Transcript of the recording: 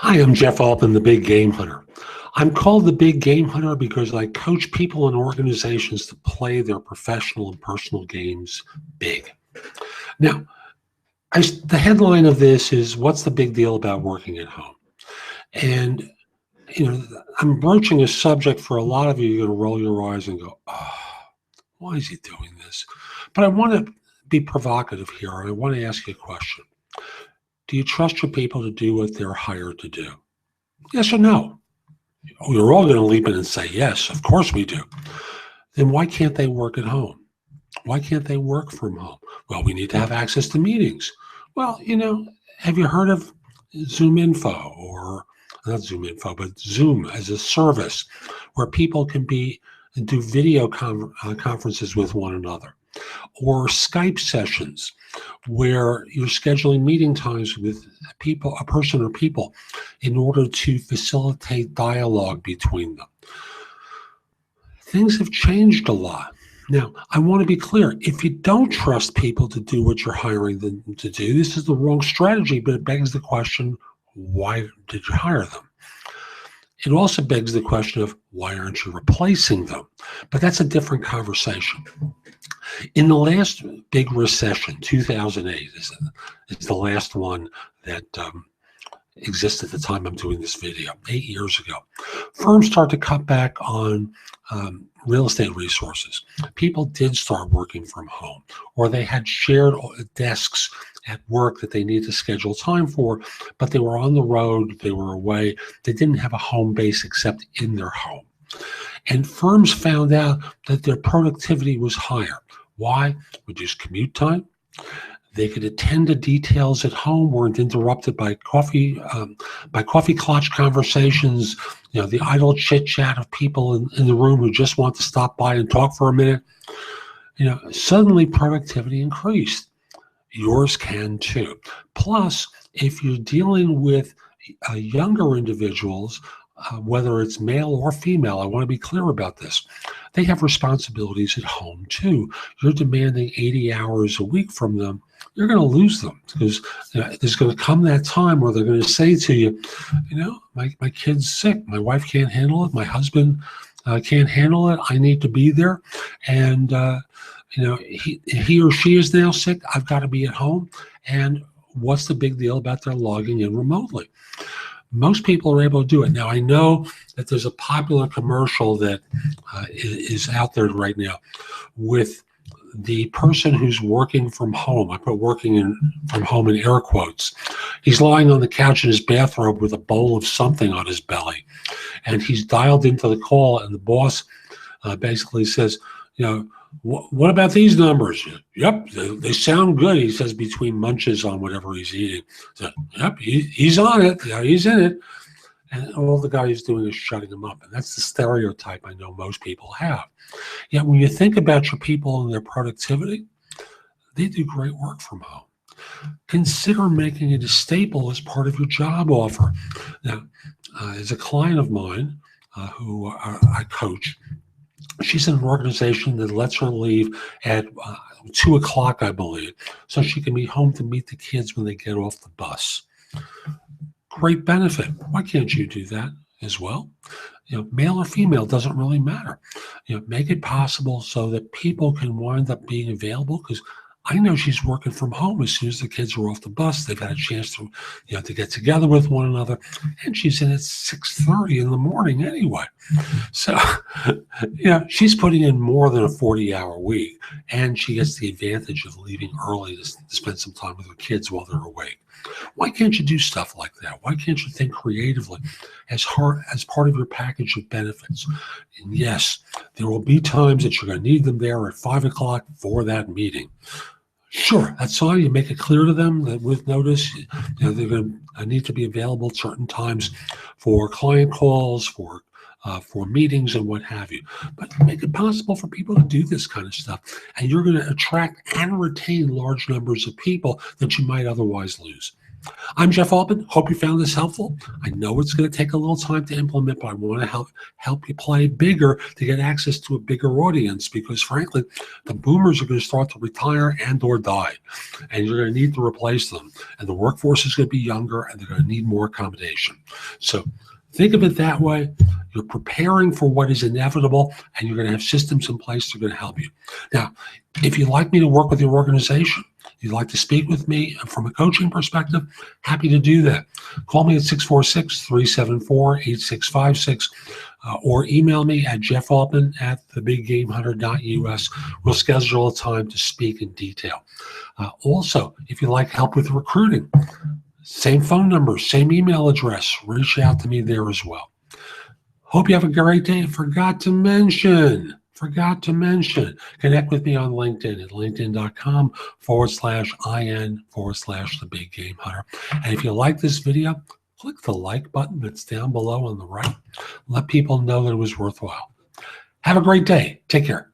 Hi, I'm Jeff Altman, the Big Game Hunter. I'm called the Big Game Hunter because I coach people and organizations to play their professional and personal games big. Now, the headline of this is, what's the big deal about working at home? And, I'm broaching a subject for a lot of you. You're going to roll your eyes and go, oh, why is he doing this? But I want to be provocative here. I want to ask you a question. Do you trust your people to do what they're hired to do? Yes or no? Oh, you're all going to leap in and say, yes, of course we do. Then why can't they work at home? Why can't they work from home? Well, we need to have access to meetings. Well, have you heard of Zoom Info, or not Zoom Info, but Zoom as a service where people can do video conferences with one another, or Skype sessions where you're scheduling meeting times with a person or people, in order to facilitate dialogue between them. Things have changed a lot. Now, I want to be clear. If you don't trust people to do what you're hiring them to do, this is the wrong strategy, but it begs the question, why did you hire them? It also begs the question of, why aren't you replacing them? But that's a different conversation. In the last big recession, 2008 is the last one that exists at the time I'm doing this video, 8 years ago. Firms started to cut back on real estate resources. People did start working from home, or they had shared desks at work that they needed to schedule time for, but they were on the road, they were away, they didn't have a home base except in their home. And firms found out that their productivity was higher. Why? Reduced commute time. They could attend to details at home, weren't interrupted by coffee clutch conversations, the idle chit chat of people in the room who just want to stop by and talk for a minute. Suddenly productivity increased. Yours can too. Plus, if you're dealing with younger individuals, whether it's male or female, I want to be clear about this. They have responsibilities at home too. You're demanding 80 hours a week from them. You're going to lose them, because there's going to come that time where they're going to say to you, my kid's sick. My wife can't handle it. My husband can't handle it. I need to be there. And, he or she is now sick. I've got to be at home. And what's the big deal about their logging in remotely? Most people are able to do it. Now, I know that there's a popular commercial that is out there right now with the person who's working from home. I put working from home in air quotes. He's lying on the couch in his bathrobe with a bowl of something on his belly. And he's dialed into the call, and the boss basically says, what about these numbers? Yep, they sound good, he says between munches on whatever he's eating. So, yep, he's on it. He's in it. And all the guy is doing is shutting him up. And that's the stereotype I know most people have. Yet when you think about your people and their productivity, they do great work from home. Consider making it a staple as part of your job offer. Now, as a client of mine who I coach, she's in an organization that lets her leave at 2 o'clock, I believe, so she can be home to meet the kids when they get off the bus. Great benefit. Why can't you do that as well? Male or female, doesn't really matter. Make it possible so that people can wind up being available, because I know she's working from home. As soon as the kids are off the bus, they've had a chance to, to get together with one another, and she's in at 6:30 in the morning anyway. So, she's putting in more than a 40-hour week, and she gets the advantage of leaving early to spend some time with her kids while they're awake. Why can't you do stuff like that? Why can't you think creatively as part of your package of benefits? And yes, there will be times that you're going to need them there at 5 o'clock for that meeting. Sure, that's fine. You make it clear to them that with notice, they're going to need to be available at certain times for client calls, for meetings and what have you. But make it possible for people to do this kind of stuff. And you're going to attract and retain large numbers of people that you might otherwise lose. I'm Jeff Altman. Hope you found this helpful. I know it's going to take a little time to implement, but I want to help you play bigger to get access to a bigger audience, because frankly, the boomers are going to start to retire and or die, and you're going to need to replace them. And the workforce is going to be younger, and they're going to need more accommodation. So think of it that way. You're preparing for what is inevitable, and you're going to have systems in place that are going to help you. Now, if you'd like me to work with your organization, you'd like to speak with me from a coaching perspective, happy to do that. Call me at 646-374-8656 or email me at jeffaltman@thebiggamehunter.us. We'll schedule a time to speak in detail. Also, if you'd like help with recruiting, same phone number, same email address, reach out to me there as well. Hope you have a great day. Forgot to mention, connect with me on LinkedIn at linkedin.com/IN/the-big-game-hunter. And if you like this video, click the like button that's down below on the right. Let people know that it was worthwhile. Have a great day. Take care.